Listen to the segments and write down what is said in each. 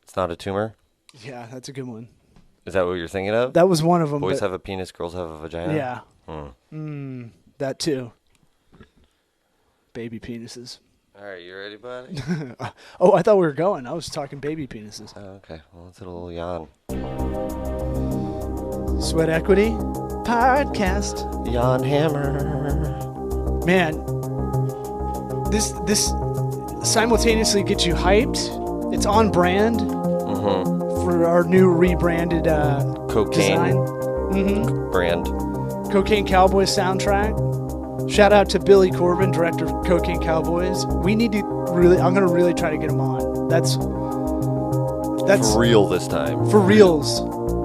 It's not a tumor? Yeah, that's a good one. Is that what you're thinking of? That was one of them. Boys have a penis, girls have a vagina? Yeah. That too. Baby penises. All right, you ready, buddy? Oh, I thought we were going. I was talking baby penises. Oh, okay. Well, let's hit a little yawn. Sweat Equity Podcast. Yawn hammer. Man, this simultaneously gets you hyped. It's on brand for our new rebranded cocaine design. brand. Cocaine Cowboys soundtrack. Shout out to Billy Corbin, director of Cocaine Cowboys. We need to I'm going to really try to get him on. That's for real this time. For reals.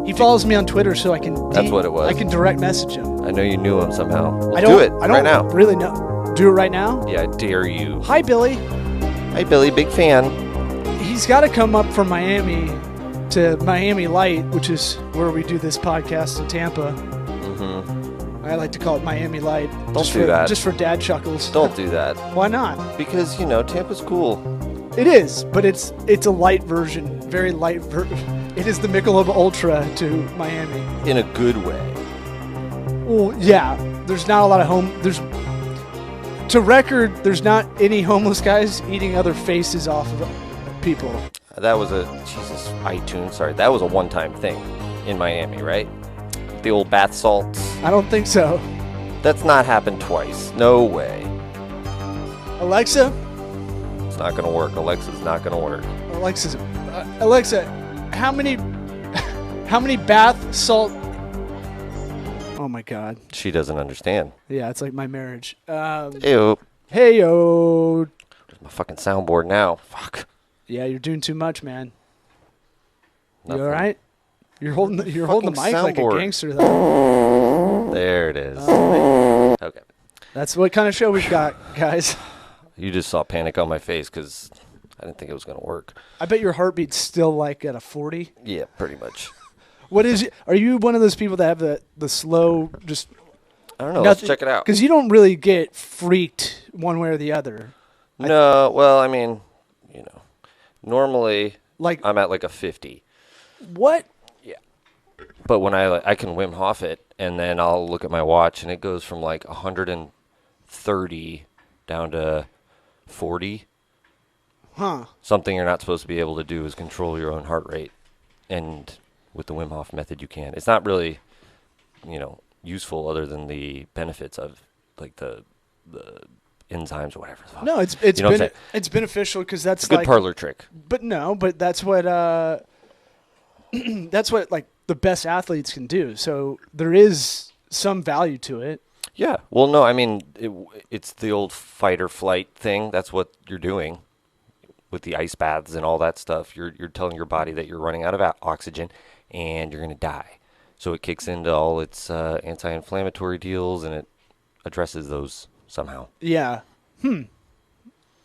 He follows me on Twitter, so I can. That's what it was. I can direct message him. I know you knew him somehow. I don't do it right now. Really know. Do it right now? Yeah, I dare you. Hi, Billy. Hi, Billy. Big fan. He's got to come up from Miami to Miami Light, which is where we do this podcast in Tampa. I like to call it Miami Light. Don't do that. Just for dad chuckles. Don't do that. Why not? Because, Tampa's cool. It is, but it's a light version. Very light version. It is the Michelob Ultra to Miami. In a good way. Well, yeah. There's not a lot of there's not any homeless guys eating other faces off of people. That was that was a one-time thing in Miami, right? The old bath salts. I don't think so. That's not happened twice. No way. Alexa? It's not going to work. Alexa's not going to work. Alexa, how many bath salt? Oh my God. She doesn't understand. Yeah, it's like my marriage. Ew. Hey yo. There's my fucking soundboard now. Fuck. Yeah, you're doing too much, man. Nothing. You all right? You're holding the mic like a gangster, though. There it is. Okay. That's what kind of show we've got, guys. You just saw panic on my face because I didn't think it was going to work. I bet your heartbeat's still like at a 40. Yeah, pretty much. What is it? Are you one of those people that have the slow, just... I don't know. Let's check it out. Because you don't really get freaked one way or the other. No, well, I mean, normally I'm at like a 50. What? Yeah. But when I can Wim Hof it, and then I'll look at my watch, and it goes from like 130 down to 40. Huh. Something you're not supposed to be able to do is control your own heart rate. And with the Wim Hof method, you can. It's not really, useful other than the benefits of like the enzymes or whatever. No, it's beneficial because that's a good parlor trick. But that's what that's what like the best athletes can do. So there is some value to it. Yeah. Well, no, I mean it's the old fight or flight thing. That's what you're doing with the ice baths and all that stuff. You're telling your body that you're running out of oxygen and you're going to die. So it kicks into all its anti-inflammatory deals, and it addresses those somehow. Yeah.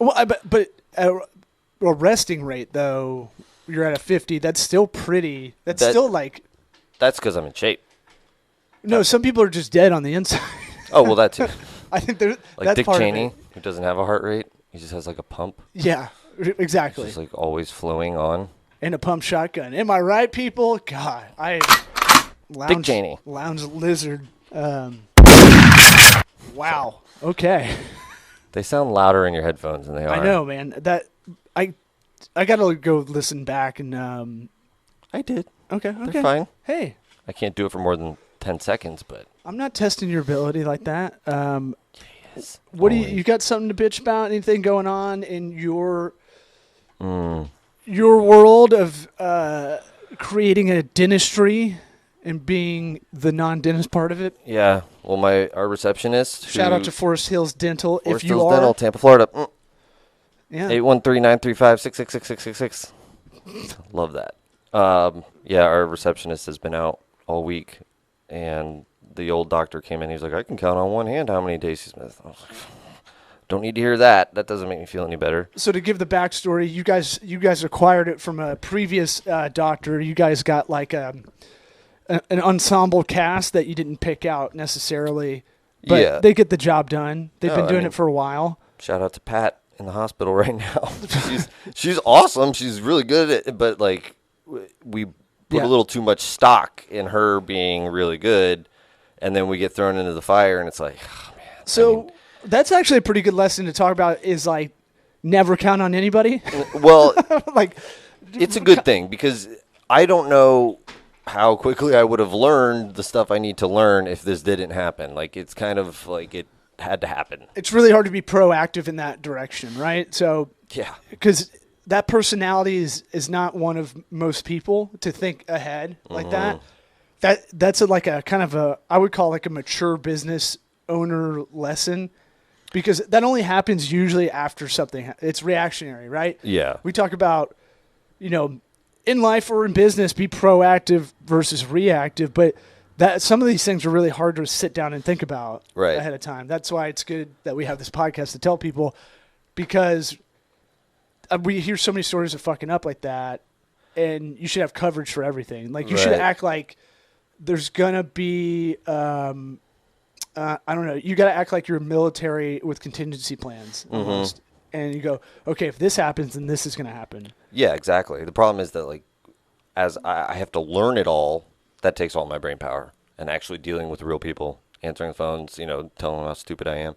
Well, but at a resting rate, though, you're at a 50. That's still pretty. That's still like... That's because I'm in shape. No, some people are just dead on the inside. Oh, well, that too. I think there's... Like Dick Cheney, who doesn't have a heart rate. He just has like a pump. Yeah, exactly. It's just like always flowing on. And a pump shotgun. Am I right, people? God, Dick Cheney. Lounge lizard. Wow. Okay. They sound louder in your headphones than they are. I know, man. I gotta go listen back and. I did. Okay. They're fine. Hey. I can't do it for more than 10 seconds, but. I'm not testing your ability like that. Yes. What do you got something to bitch about? Anything going on in your world of creating a dentistry and being the non-dentist part of it? Yeah. Well, our receptionist. Shout out to Forest Hills Dental. Forest Hills Dental, Tampa, Florida. Yeah. 813-935-66666. Love that. Yeah, our receptionist has been out all week, and the old doctor came in. He was like, I can count on one hand how many days he's missed. I was like, don't need to hear that. That doesn't make me feel any better. So to give the backstory, you guys acquired it from a previous doctor. You guys got like an ensemble cast that you didn't pick out necessarily, but they get the job done. They've been doing it for a while. Shout out to Pat in the hospital right now. she's awesome. She's really good at it, but like we put a little too much stock in her being really good, and then we get thrown into the fire, and it's like, oh, man. So that's actually a pretty good lesson to talk about. Is like never count on anybody. Well, like it's a good thing because I don't know how quickly I would have learned the stuff I need to learn if this didn't happen. Like it's kind of like it had to happen. It's really hard to be proactive in that direction, right? So yeah, because that personality is not one of most people to think ahead like that. That's like a kind of a, I would call like a mature business owner lesson, because that only happens usually after something. It's reactionary, right? Yeah. We talk about, in life or in business, be proactive versus reactive, but that some of these things are really hard to sit down and think about ahead of time. That's why it's good that we have this podcast to tell people, because we hear so many stories of fucking up like that, and you should have coverage for everything. Like you should act like there's gonna be, I don't know. You got to act like you're military with contingency plans almost, and you go, okay, if this happens, then this is gonna happen. Yeah, exactly. The problem is that like, as I have to learn it all, that takes all my brain power, and actually dealing with real people, answering phones, telling them how stupid I am.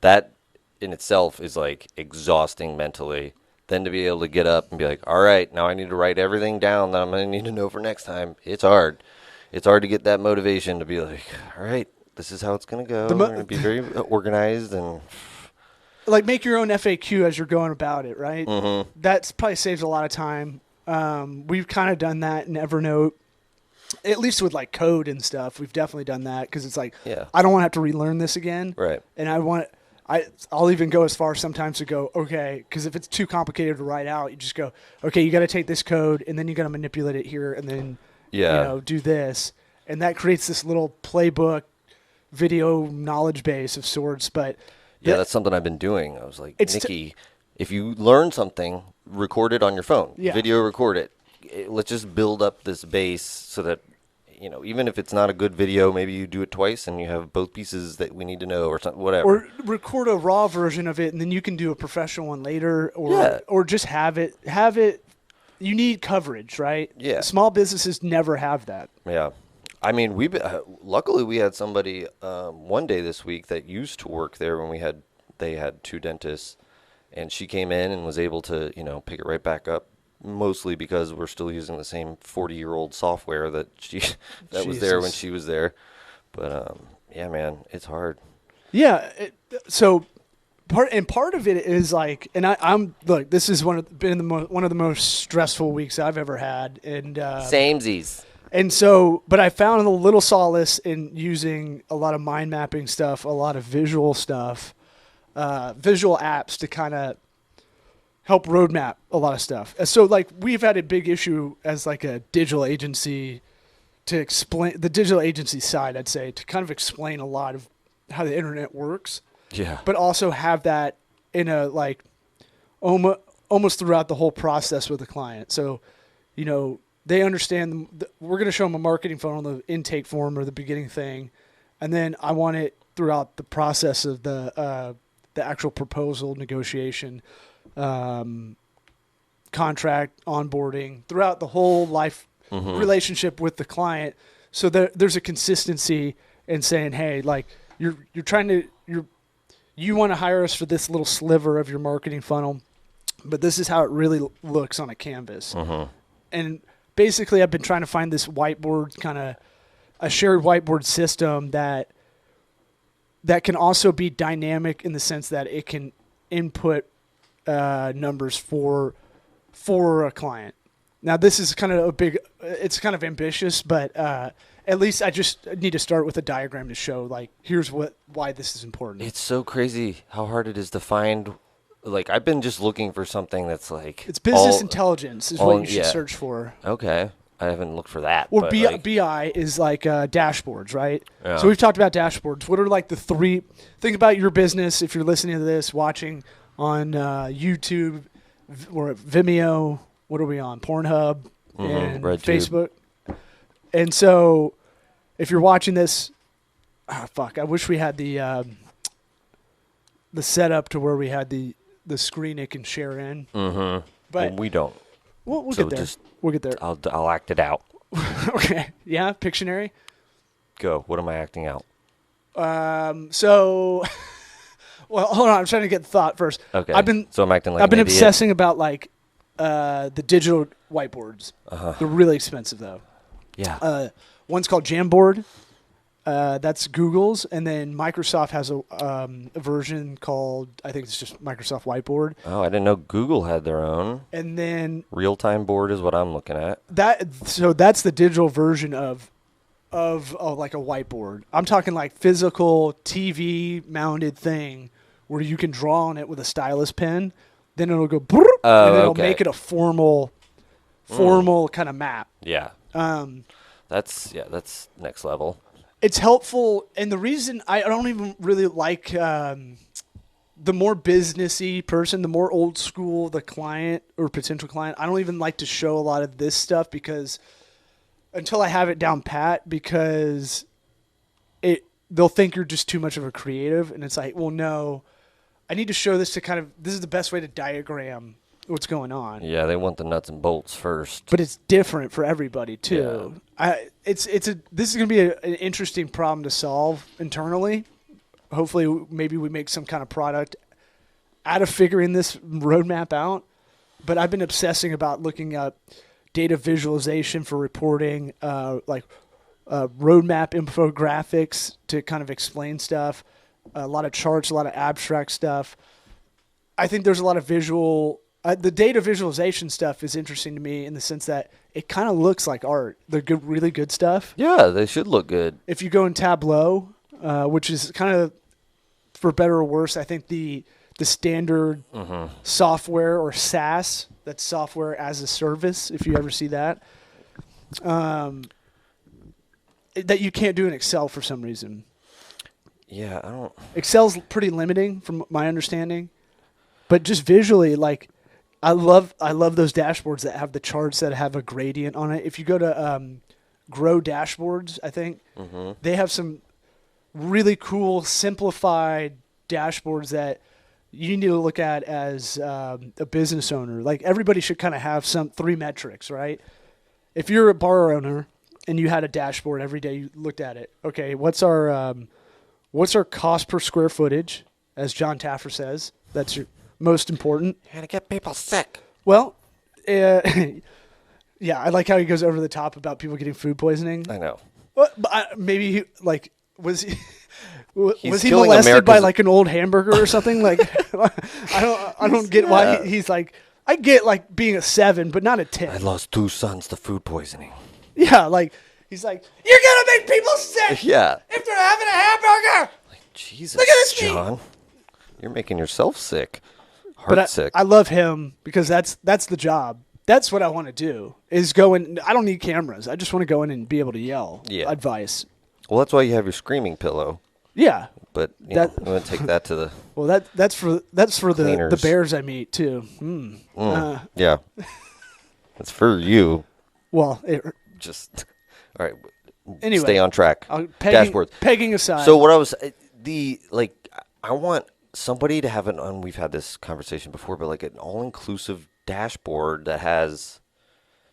That in itself is like exhausting mentally. Then to be able to get up and be like, all right, now I need to write everything down that I'm going to need to know for next time. It's hard. It's hard to get that motivation to be like, all right, this is how it's going to go. We're going to be very organized and like make your own FAQ as you're going about it, right? That probably saves a lot of time. We've kind of done that in Evernote, at least with like code and stuff. We've definitely done that because it's like, I don't want to have to relearn this again. Right. And I'll even go as far sometimes to go, okay, because if it's too complicated to write out, you just go, okay, you got to take this code and then you got to manipulate it here and then, do this. And that creates this little playbook, video knowledge base of sorts. But that's something I've been doing. I was like, Nikki, if you learn something, record it on your phone. Video record it. Let's just build up this base so that, even if it's not a good video, maybe you do it twice and you have both pieces that we need to know or something, whatever. Or record a raw version of it and then you can do a professional one later, or just have it. You need coverage, right? Yeah. Small businesses never have that. Yeah. I mean, luckily we had somebody one day this week that used to work there when they had two dentists, and she came in and was able to, pick it right back up. Mostly because we're still using the same 40-year-old software that was there when she was there. But yeah, man, it's hard. Yeah. So part of it is like, and I'm look, this is one of the most stressful weeks I've ever had, and Samesies. And so, but I found a little solace in using a lot of mind mapping stuff, a lot of visual stuff, visual apps to kind of help roadmap a lot of stuff. So like we've had a big issue as like a digital agency to explain the digital agency side, I'd say, to kind of explain a lot of how the internet works. Yeah. But also have that in a like almost throughout the whole process with the client. So, they understand we're going to show them a marketing funnel, the intake form or the beginning thing. And then I want it throughout the process of the actual proposal negotiation, contract, onboarding, throughout the whole life relationship with the client. So there's a consistency in saying, hey, like you want to hire us for this little sliver of your marketing funnel, but this is how it really looks on a canvas. And basically I've been trying to find this whiteboard, kind of a shared whiteboard system that can also be dynamic in the sense that it can input numbers for a client. Now this is kind of it's kind of ambitious, but at least I just need to start with a diagram to show like, here's why this is important. It's so crazy how hard it is to find. Like I've been just looking for something that's like, it's business intelligence is what you should search for. Okay. I haven't looked for that. Or BI is like dashboards, right? Yeah. So we've talked about dashboards. What are like the three? Think about your business. If you're listening to this, watching on YouTube or Vimeo, what are we on? Pornhub and Facebook. And so, if you're watching this, I wish we had the setup to where we had the the screen it can share in. Mm-hmm. But well, we don't. We'll so get there. Just, we'll get there. I'll act it out. Okay. Yeah. Pictionary. Go. What am I acting out? So, well, hold on. I'm trying to get the thought first. Okay. So I'm acting like I've been idiot. obsessing about like the digital whiteboards. Uh-huh. They're really expensive though. Yeah. One's called Jamboard. That's Google's, and then Microsoft has a version called, I think it's just Microsoft Whiteboard. Oh, I didn't know Google had their own. And then Realtime board is what I'm looking at. So that's the digital version of like a whiteboard. I'm talking like physical TV mounted thing where you can draw on it with a stylus pen. Then it'll go, and it'll make it a formal kind of map. Yeah. That's next level. It's helpful, and the reason I don't even really like the more businessy person, the more old school the client or potential client, I don't even like to show a lot of this stuff because until I have it down pat, because they'll think you're just too much of a creative, and it's like, well, no, I need to show this to this is the best way to diagram what's going on. Yeah, they want the nuts and bolts first. But it's different for everybody too. Yeah. This is going to be an interesting problem to solve internally. Hopefully, maybe we make some kind of product out of figuring this roadmap out. But I've been obsessing about looking up data visualization for reporting, roadmap infographics to kind of explain stuff, a lot of charts, a lot of abstract stuff. I think there's a lot of visual. The data visualization stuff is interesting to me in the sense that it kind of looks like art. They're good, really good stuff. Yeah, they should look good. If you go in Tableau, which is kind of, for better or worse, I think the standard software or SaaS, that's software as a service, if you ever see that, that you can't do in Excel for some reason. Yeah, I don't. Excel's pretty limiting from my understanding, but just visually, like, I love those dashboards that have the charts that have a gradient on it. If you go to Grow Dashboards, I think they have some really cool simplified dashboards that you need to look at as a business owner. Like, everybody should kind of have some 3 metrics, right? If you're a bar owner and you had a dashboard every day, you looked at it. Okay, what's our cost per square footage? As John Taffer says, that's your most important. You're going to get people sick. Well, yeah, I like how he goes over the top about people getting food poisoning. I know. Well, maybe he, like, was he molested America's by like an old hamburger or something? Like, I don't get why he's like, I get like being a 7, but not a 10. I lost 2 sons to food poisoning. Yeah, like he's like, you're gonna make people sick. Yeah. If they're having a hamburger. Like, Jesus, look at this John, you're making yourself sick. Sick. I love him because that's the job. That's what I want to do, is go in. I don't need cameras. I just want to go in and be able to yell advice. Well, that's why you have your screaming pillow. Yeah. But I'm going to take that to the well, that's for the bears I meet too. Yeah. That's for you. Well, all right. Anyway, stay on track. Dashboards. Pegging aside. So what I was I want somebody to have and we've had this conversation before, but like an all-inclusive dashboard that has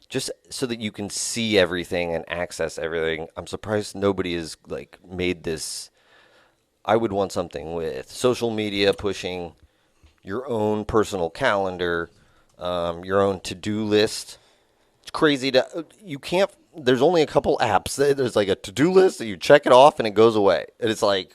just so that you can see everything and access everything. I'm surprised nobody has like made this. I would want something with social media pushing, your own personal calendar, your own to-do list. It's crazy you can't. There's only a couple apps. There's like a to-do list that you check it off and it goes away. And it's like,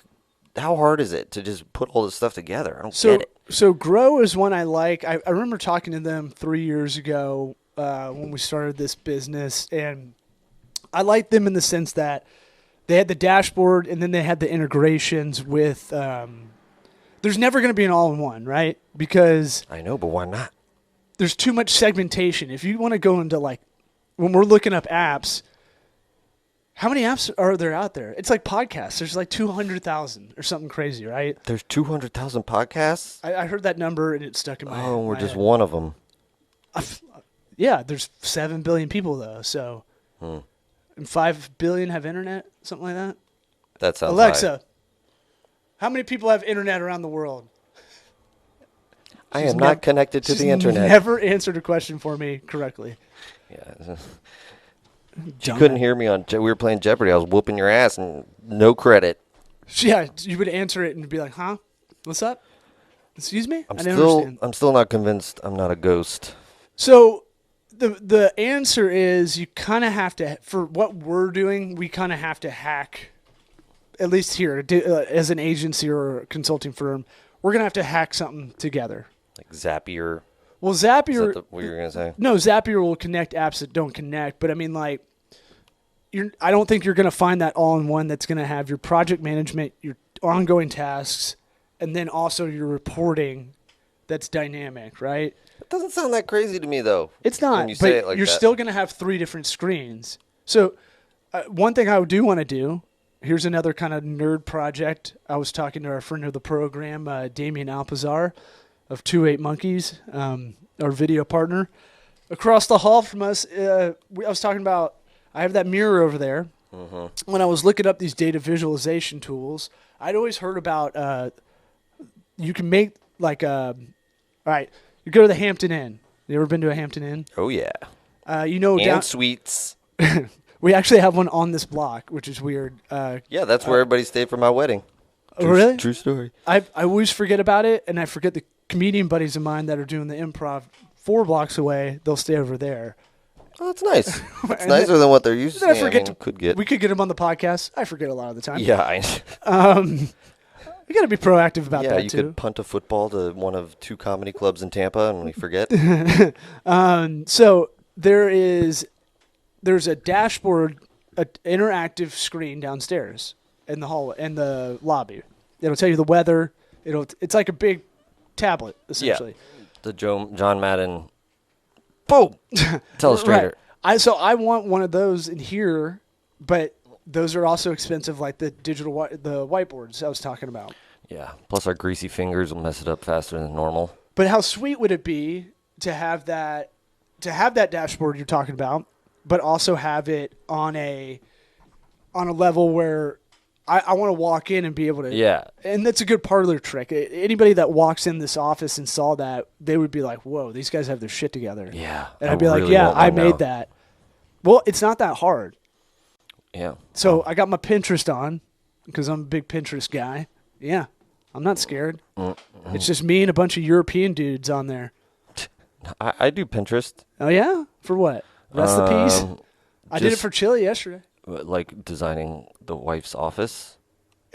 how hard is it to just put all this stuff together? I don't get it. So Grow is one I like. I remember talking to them 3 years ago when we started this business, and I liked them in the sense that they had the dashboard and then they had the integrations with there's never going to be an all-in-one, right? Because I know, but why not? There's too much segmentation. If you want to go into like when we're looking up apps, how many apps are there out there? It's like podcasts. There's like 200,000 or something crazy, right? There's 200,000 podcasts? I heard that number and it stuck in my head. Oh, we're just one of them. Yeah, there's 7 billion people though, so and 5 billion have internet, something like that. That sounds Alexa, high. how many people have internet around the world? I am not connected to the internet. Never answered a question for me correctly. Yeah. You couldn't hear me we were playing Jeopardy. I was whooping your ass and no credit. Yeah, you would answer it and be like, huh? What's up? Excuse me? I'm still not convinced I'm not a ghost. So the answer is you kind of have to, for what we're doing, we kind of have to hack, at least here, as an agency or a consulting firm, we're going to have to hack something together. Like Zapier. Well, Zapier. Is that what you were going to say? No, Zapier will connect apps that don't connect. But I mean, like, I don't think you're going to find that all in one that's going to have your project management, your ongoing tasks, and then also your reporting that's dynamic, right? It doesn't sound that crazy to me, though. It's not, but you're still going to have 3 different screens. So one thing I do want to do, here's another kind of nerd project. I was talking to our friend of the program, Damien Alpazar of 28 Monkeys, our video partner. Across the hall from us, I was talking about, I have that mirror over there. Mm-hmm. When I was looking up these data visualization tools, I'd always heard about you can make like all right, you go to the Hampton Inn. You ever been to a Hampton Inn? Oh, yeah. And suites. We actually have one on this block, which is weird. Yeah, that's where everybody stayed for my wedding. Really? True story. I always forget about it, and I forget the comedian buddies of mine that are doing the improv 4 blocks away. They'll stay over there. Oh, that's nice. It's nicer than what they're used to. We could get them on the podcast. I forget a lot of the time. Yeah. We got to be proactive about that, too. Yeah, you could punt a football to one of 2 comedy clubs in Tampa, and we forget. So there's a dashboard, an interactive screen downstairs in the hallway, in the lobby. It'll tell you the weather. It's like a big tablet, essentially. Yeah. The John Madden, boom, telestrator. Right. So I want one of those in here, but those are also expensive, like the the whiteboards I was talking about. Yeah. Plus our greasy fingers will mess it up faster than normal. But how sweet would it be to have that dashboard you're talking about, but also have it on a level where I want to walk in and be able to. Yeah. And that's a good parlor trick. Anybody that walks in this office and saw that, they would be like, "Whoa, these guys have their shit together." Yeah. And I'd be like, "Yeah, I made that." Well, it's not that hard. Yeah. So I got my Pinterest on because I'm a big Pinterest guy. Yeah. I'm not scared. Mm-hmm. It's just me and a bunch of European dudes on there. I do Pinterest. Oh, yeah? For what? Recipes? I did it for chili yesterday. Like designing the wife's office.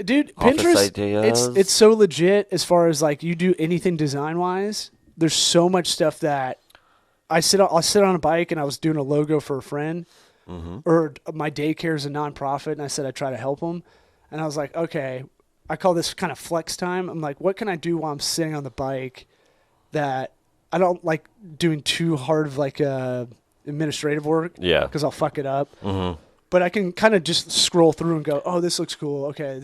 Dude, office Pinterest, ideas. It's so legit as far as like you do anything design-wise. There's so much stuff that I'll sit on a bike and I was doing a logo for a friend. Mm-hmm. Or my daycare is a nonprofit, and I said I'd try to help them. And I was like, okay, I call this kind of flex time. I'm like, what can I do while I'm sitting on the bike that I don't like doing too hard of like administrative work? Yeah. Because I'll fuck it up. Mm-hmm. But I can kind of just scroll through and go, oh, this looks cool. Okay,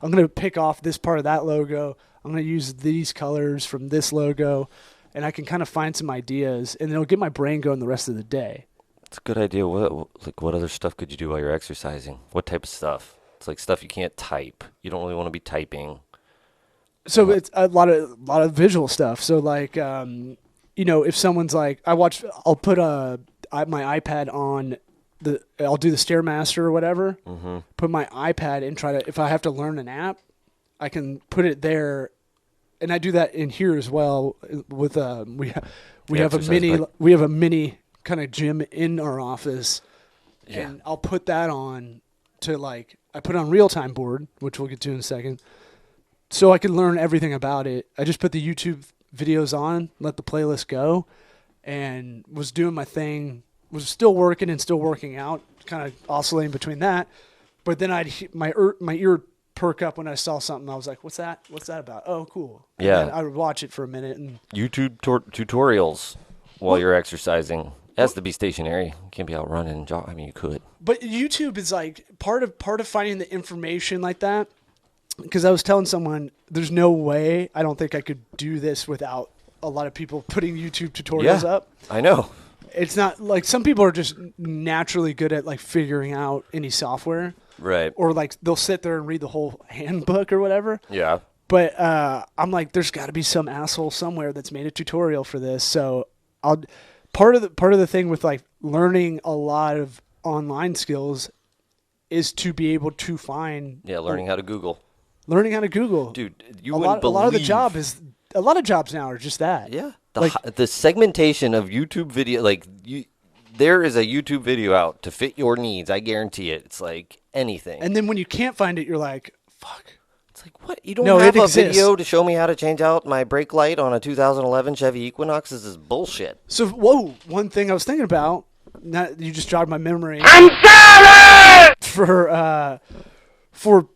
I'm going to pick off this part of that logo. I'm going to use these colors from this logo. And I can kind of find some ideas, and it'll get my brain going the rest of the day. It's a good idea. What other stuff could you do while you're exercising? What type of stuff? It's like stuff you can't type. You don't really want to be typing. So it's a lot of visual stuff. So like, if someone's like, I'll put my iPad on I'll do the Stairmaster or whatever. Mm-hmm. Put my iPad and if I have to learn an app, I can put it there, and I do that in here as well. With we have a mini kind of gym in our office, and I'll put that on I put on Realtim board, which we'll get to in a second, so I can learn everything about it. I just put the YouTube videos on, let the playlist go, and was doing my thing, was still working and still working out, kind of oscillating between that, but then my ear perk up when I saw something. I was like, what's that about? Oh, cool. And I would watch it for a minute. And YouTube tutorials while you're exercising. It has to be stationary. You can't be out running and jogging. I mean, you could. But YouTube is like part of finding the information like that. Because I was telling someone, there's no way I don't think I could do this without a lot of people putting YouTube tutorials up. I know. It's not like some people are just naturally good at like figuring out any software. Right. Or like they'll sit there and read the whole handbook or whatever. Yeah. But I'm like, there's got to be some asshole somewhere that's made a tutorial for this. So part of the thing with like learning a lot of online skills is to be able to find learning how to Google. Learning how to Google, dude. A lot of the job is a lot of jobs now are just that. Yeah, the segmentation of YouTube video, like there is a YouTube video out to fit your needs. I guarantee it. It's like anything. And then when you can't find it, you're like, fuck. It's like, what? You don't have a video to show me how to change out my brake light on a 2011 Chevy Equinox? This is bullshit. So, one thing I was thinking about, you just jogged my memory. I'm sorry! For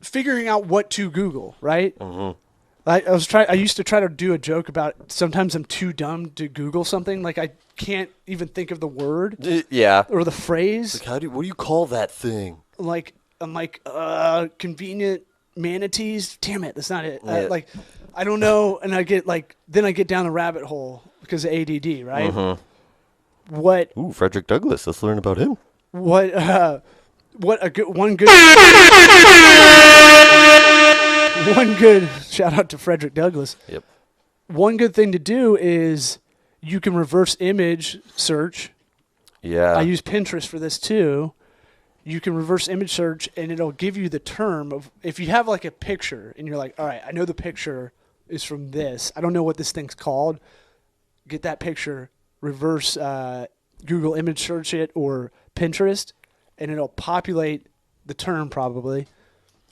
figuring out what to Google, right? Mm-hmm. I used to try to do a joke about sometimes I'm too dumb to Google something. Like I can't even think of the word. Yeah. Or the phrase. Like what do you call that thing? Like I'm like convenient manatees. Damn it, that's not it. Yeah. I don't know, and I get down the rabbit hole because of ADD, right? Mm-hmm. What? Ooh, Frederick Douglass. Let's learn about him. What one good shout out to Frederick Douglass. Yep. One good thing to do is you can reverse image search. Yeah. I use Pinterest for this too. You can reverse image search and it'll give you the term of, if you have like a picture and you're like, all right, I know the picture is from this. I don't know what this thing's called. Get that picture, reverse Google image search it or Pinterest, and it'll populate the term probably,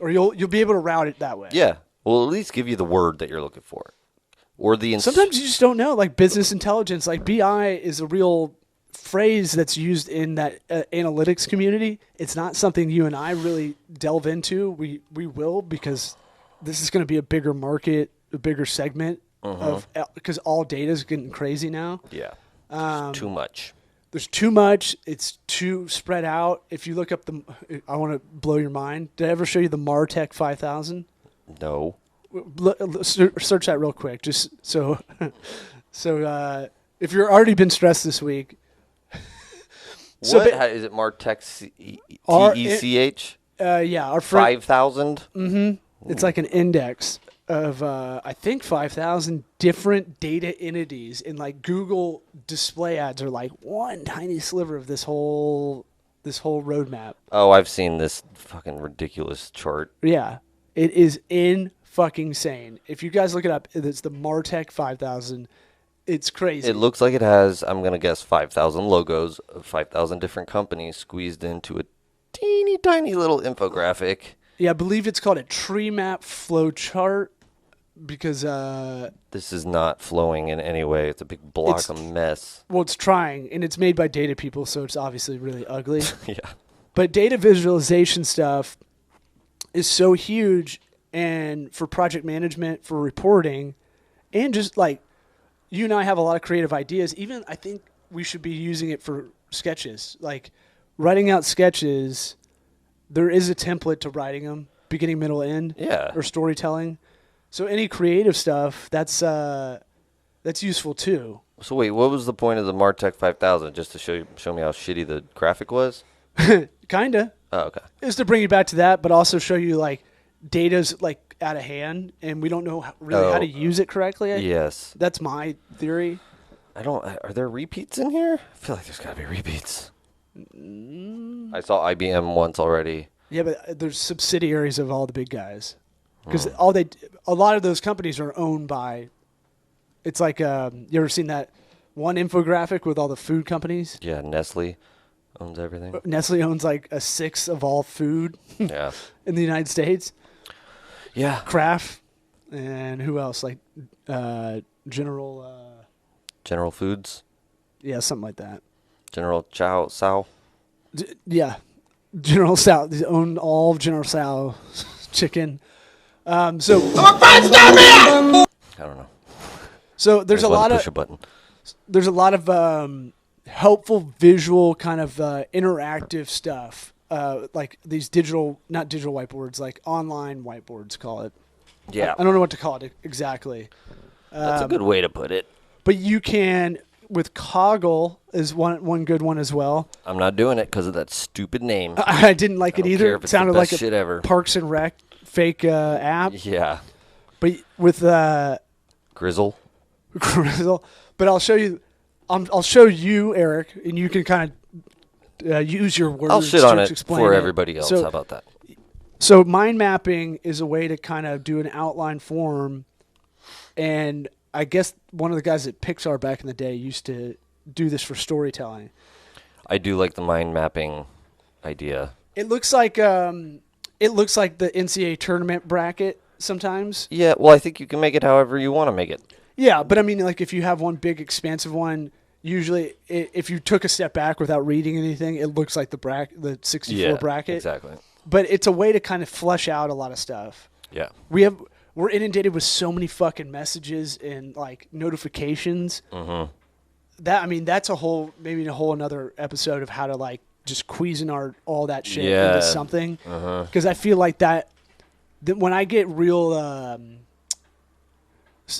or you'll be able to route it that way. Yeah. Well, at least give you the word that you're looking for, or the. Sometimes you just don't know. Like business intelligence, like BI is a real phrase that's used in that analytics community. It's not something you and I really delve into. We will, because this is going to be a bigger market, a bigger segment because all data is getting crazy now. Yeah. It's too much. There's too much. It's too spread out. If you look up I want to blow your mind. Did I ever show you the Martech 5000? No. Search that real quick, just so. If you're already been stressed this week. Is it Martech TECH? Yeah, our friend 5,000. Mm-hmm. It's like an index of I think 5,000 different data entities, and like Google display ads are like one tiny sliver of this whole roadmap. Oh, I've seen this fucking ridiculous chart. Yeah, it is fucking insane. If you guys look it up, it's the Martech 5000. It's crazy. It looks like it has, I'm going to guess, 5,000 logos of 5,000 different companies squeezed into a teeny tiny little infographic. Yeah, I believe it's called a tree map flow chart because... this is not flowing in any way. It's a big block of mess. Well, it's trying, and it's made by data people, so it's obviously really ugly. Yeah. But data visualization stuff is so huge, and for project management, for reporting, and just like... You and I have a lot of creative ideas. Even I think we should be using it for sketches. Like writing out sketches, there is a template to writing them, beginning, middle, end, or storytelling. So any creative stuff, that's useful too. So wait, what was the point of the Martech 5000? Just to show me how shitty the graphic was? Kinda. Oh, okay. Is to bring you back to that, but also show you like data's like out of hand, and we don't know really how to use it correctly. Yes. That's my theory. Are there repeats in here? I feel like there's got to be repeats. I saw IBM once already. Yeah, but there's subsidiaries of all the big guys. Because a lot of those companies are owned by, it's like, you ever seen that one infographic with all the food companies? Yeah, Nestle owns everything. Nestle owns like a sixth of all food yeah. in the United States. Yeah. Kraft, and who else? Like General Foods? Yeah, something like that. General Tso. Yeah. General Tso. They own all of General Tso chicken. I don't know. So there's a lot of... Push a button. There's a lot of helpful visual kind of interactive stuff. Like these not digital whiteboards, like online whiteboards, call it. Yeah. I don't know what to call it exactly. That's a good way to put it. But you can, with Coggle is one good one as well. I'm not doing it because of that stupid name. I didn't like it either. Care if It sounded the like best shit ever. Parks and Rec fake app. Yeah. But with Grizzle. Grizzle. But I'll show you. I'll show you, Eric, and you can kind of use your words. I'll shit on to it explain for it. everybody else. So, How about that? So mind mapping is a way to kind of do an outline form, and I guess one of the guys at Pixar back in the day used to do this for storytelling. I do like the mind mapping idea. It looks like the NCAA tournament bracket sometimes. Yeah, well, I think you can make it however you want to make it. Yeah, but I mean, like if you have one big expansive one, usually if you took a step back without reading anything, it looks like the 64 bracket. Exactly. But it's a way to kind of flesh out a lot of stuff. Yeah. We're inundated with so many fucking messages and like notifications. Mm-hmm. That's maybe a whole another episode of how to like just squeezing all that shit into something. Because I feel like that when I get real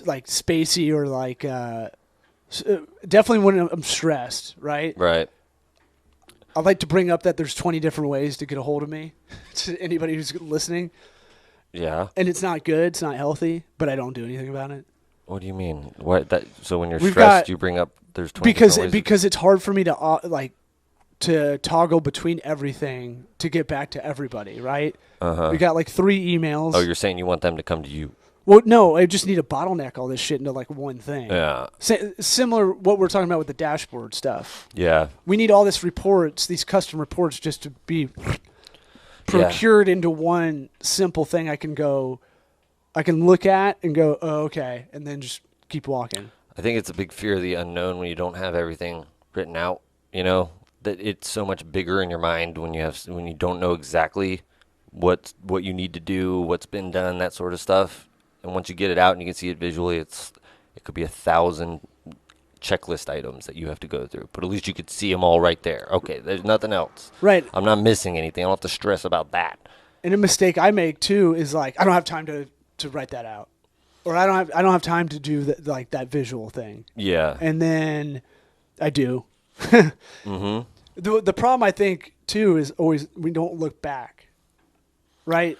like spacey or like definitely when I'm stressed, right? Right. I'd like to bring up that there's 20 different ways to get a hold of me to anybody who's listening. Yeah. And it's not good. It's not healthy, but I don't do anything about it. What do you mean? So when you're stressed, you bring up there's 20 different ways because it's hard for me to toggle between everything to get back to everybody, right? Uh-huh. We got like 3 emails. Oh, you're saying you want them to come to you. Well, no, I just need to bottleneck all this shit into like one thing. Yeah. Similar what we're talking about with the dashboard stuff. Yeah. We need all these custom reports just to be procured into one simple thing I can look at and go, oh, okay, and then just keep walking. I think it's a big fear of the unknown when you don't have everything written out, that it's so much bigger in your mind when you don't know exactly what you need to do, what's been done, that sort of stuff. And once you get it out and you can see it visually, it could be 1,000 checklist items that you have to go through. But at least you could see them all right there. Okay, there's nothing else. Right. I'm not missing anything. I don't have to stress about that. And a mistake I make too is like I don't have time to write that out, or I don't have time to do that visual thing. Yeah. And then I do. Mm-hmm. The problem I think too is always we don't look back, right?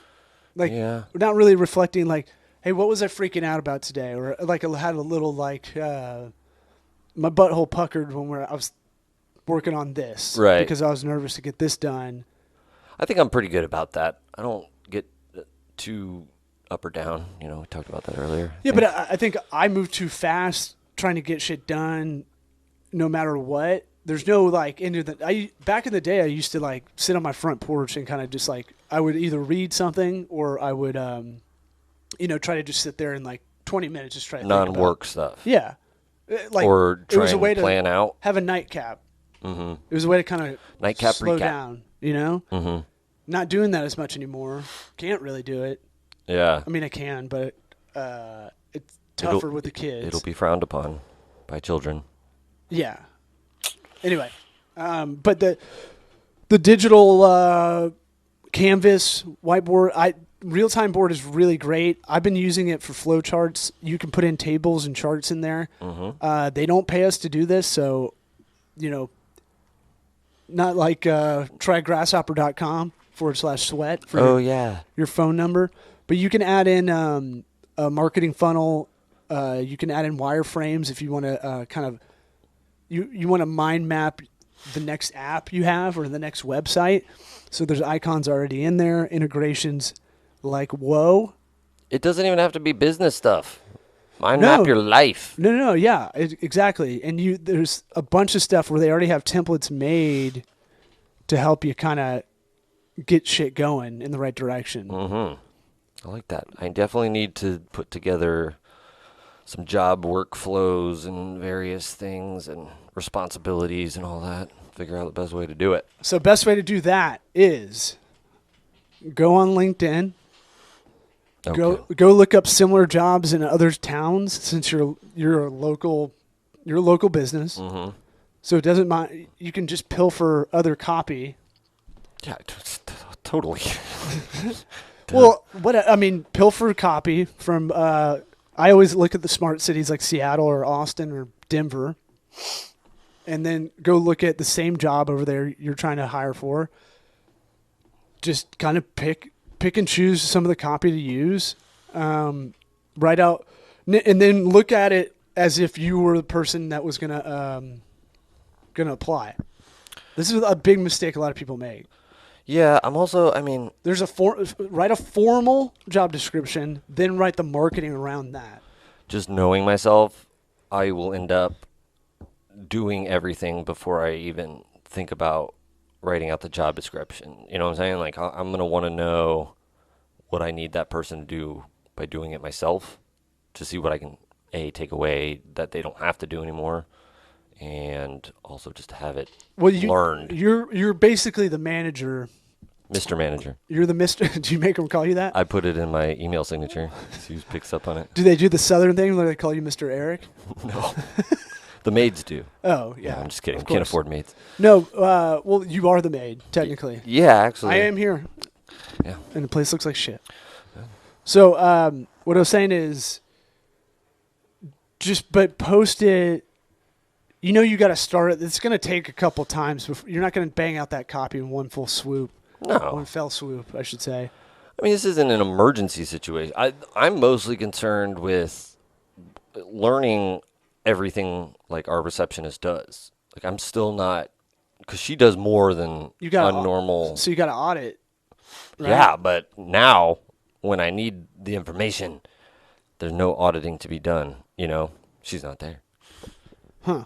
Like we're not really reflecting like, hey, what was I freaking out about today? Or like I had a little like my butthole puckered when I was working on this, right? Because I was nervous to get this done. I think I'm pretty good about that. I don't get too up or down. We talked about that earlier. Yeah, but I think I move too fast trying to get shit done no matter what. There's no like back in the day I used to like sit on my front porch and kind of just like I would either read something or I would try to just sit there and like 20 minutes just try to non-work stuff. Yeah. Or try and plan out. Have a nightcap. Mm-hmm. It was a way to kind of nightcap slow recap. down, Mm-hmm. Not doing that as much anymore. Can't really do it. Yeah. I mean, I can, but it's tougher with the kids. It'll be frowned upon by children. Yeah. Anyway, but the digital canvas whiteboard, Realtim board is really great. I've been using it for flow charts. You can put in tables and charts in there. Mm-hmm. They don't pay us to do this, so not like trygrasshopper.com/sweat for your phone number. But you can add in a marketing funnel. You can add in wireframes if you want to kind of you want to mind map the next app you have or the next website. So there's icons already in there, integrations like whoa. It doesn't even have to be business stuff. Mind map your life. No, yeah, exactly. And there's a bunch of stuff where they already have templates made to help you kind of get shit going in the right direction. Mm-hmm. I like that. I definitely need to put together some job workflows and various things and responsibilities and all that. Figure out the best way to do it. So best way to do that is go on LinkedIn. Okay. Go look up similar jobs in other towns since you're a local business. Mm-hmm. So it doesn't mind. You can just pilfer other copy. Yeah, totally. Well, pilfer copy from. I always look at the smart cities like Seattle or Austin or Denver, and then go look at the same job over there you're trying to hire for. Just kind of pick pick and choose some of the copy to use. Write out, and then look at it as if you were the person that was gonna apply. This is a big mistake a lot of people make. Yeah, I'm also. I mean, there's write a formal job description, then write the marketing around that. Just knowing myself, I will end up doing everything before I even think about writing out the job description. You know what I'm saying? Like, I'm going to want to know what I need that person to do by doing it myself to see what I can, take away that they don't have to do anymore, and also just to have it learned. You're basically the manager. Mr. Manager. You're the Mr. Do you make them call you that? I put it in my email signature. See who picks up on it. Do they do the Southern thing where they call you Mr. Eric? No. The maids do. Oh, yeah. No, I'm just kidding. Can't afford maids. No, well, you are the maid, technically. Yeah, actually. I am here. Yeah. And the place looks like shit. Yeah. So what I was saying is but post it. You know you got to start it. It's going to take a couple times. You're not going to bang out that copy in one full swoop. No. One fell swoop, I should say. I mean, this isn't an emergency situation. I'm mostly concerned with learning everything like our receptionist does. Like, I'm still not, because she does more than a normal. So you got to audit. Right? Yeah, but now when I need the information, there's no auditing to be done. You know, she's not there. Huh.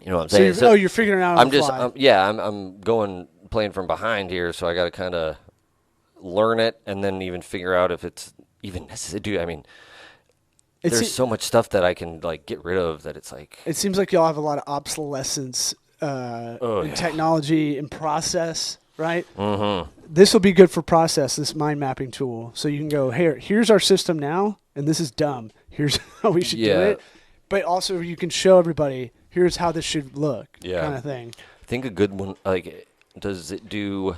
You know what I'm saying? So you're figuring it out on the fly. I'm going playing from behind here, so I got to kind of learn it and then even figure out if it's even necessary. Dude, I mean, there's so much stuff that I can like get rid of that it's like. It seems like y'all have a lot of obsolescence in technology and process, right? Mm-hmm. This will be good for process, this mind mapping tool. So you can go, here's our system now, and this is dumb. Here's how we should do it. But also you can show everybody, here's how this should look, kind of thing. I think a good one, like, does it do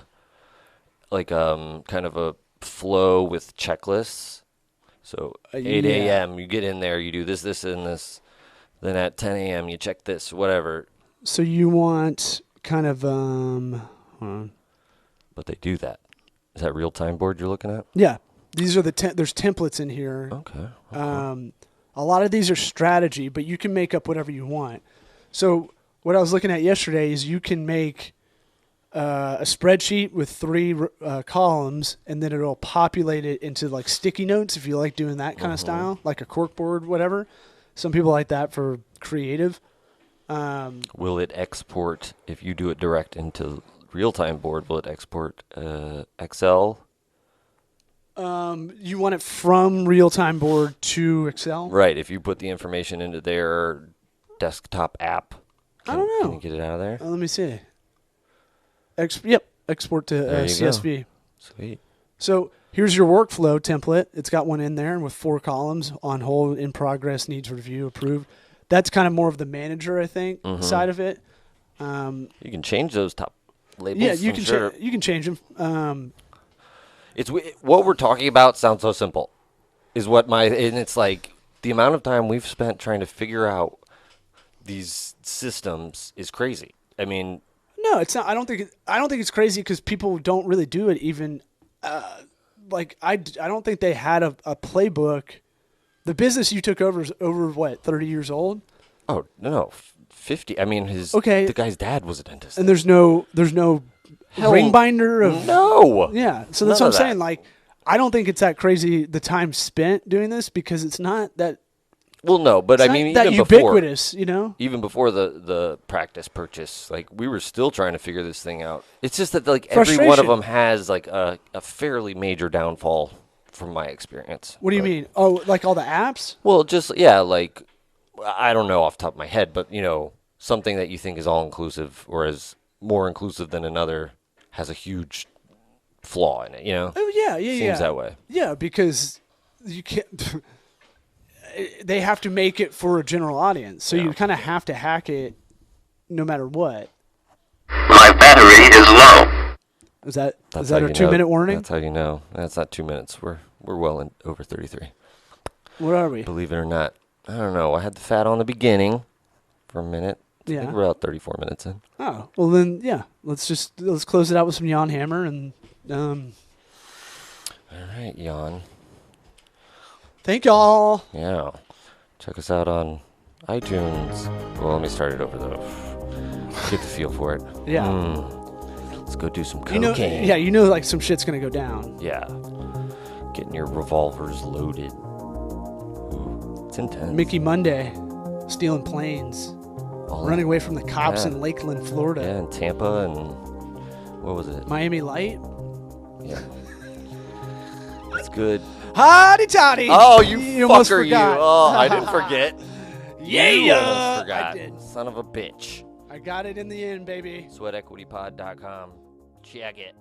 like kind of a flow with checklists? So 8 a.m. you get in there, you do this, this, and this. Then at 10 a.m. you check this, whatever. So you want kind of hold on. But they do that. Is that Realtim board you're looking at? Yeah, these are there's templates in here. Okay. A lot of these are strategy, but you can make up whatever you want. So what I was looking at yesterday is you can make a spreadsheet with 3 columns, and then it'll populate it into like sticky notes if you like doing that kind of style, like a corkboard, whatever. Some people like that for creative. Will it export, if you do it direct into Realtim board, will it export Excel? You want it from Realtim board to Excel? Right. If you put the information into their desktop app, I don't know. Can you get it out of there? Let me see. Export to CSV. Go. Sweet. So here's your workflow template. It's got one in there with 4 columns: on hold, in progress, needs review, approved. That's kind of more of the manager, I think, side of it. You can change those top labels. Yeah, you can change them. It's what we're talking about sounds so simple. And it's like the amount of time we've spent trying to figure out these systems is crazy. I mean, no, it's not. I don't think it's crazy because people don't really do it. Even I don't think they had a playbook. The business you took over is over what, 30 years old? Oh no, 50. I mean, the guy's dad was a dentist. And there's no ring binder of no. Yeah, so that's what I'm saying. Like, I don't think it's that crazy the time spent doing this because it's not that. Well, no, but I mean, that even ubiquitous, even before the practice purchase, like we were still trying to figure this thing out. It's just that like every one of them has like a fairly major downfall from my experience. What do you mean? Oh, like all the apps? Well, just like I don't know off the top of my head, but something that you think is all inclusive or is more inclusive than another has a huge flaw in it. Oh yeah. Seems that way. Yeah, because you can't. They have to make it for a general audience, so you kind of have to hack it, no matter what. My battery is low. Is that a 2-minute warning? That's how you know. That's not 2 minutes. We're well over 33. What are we? Believe it or not, I don't know. I had the fat on the beginning for a minute. I think we're about 34 minutes in. Oh well, then let's close it out with some Jan Hammer and. All right, Jan. Thank y'all. Yeah. Check us out on iTunes. Well, let me start it over, though. Get the feel for it. Yeah. Let's go do some cocaine. You know, like some shit's going to go down. Yeah. Getting your revolvers loaded. Ooh, it's intense. Mickey Monday, stealing planes. Running away from the cops in Lakeland, Florida. Yeah, in Tampa and what was it? Miami Light. Yeah. That's good. Hotty toddy. Oh, you almost fucker, you. forgot. Oh, I didn't forget. Yeah, You almost forgot. I did. Son of a bitch. I got it in the end, baby. SweatEquityPod.com. Check it.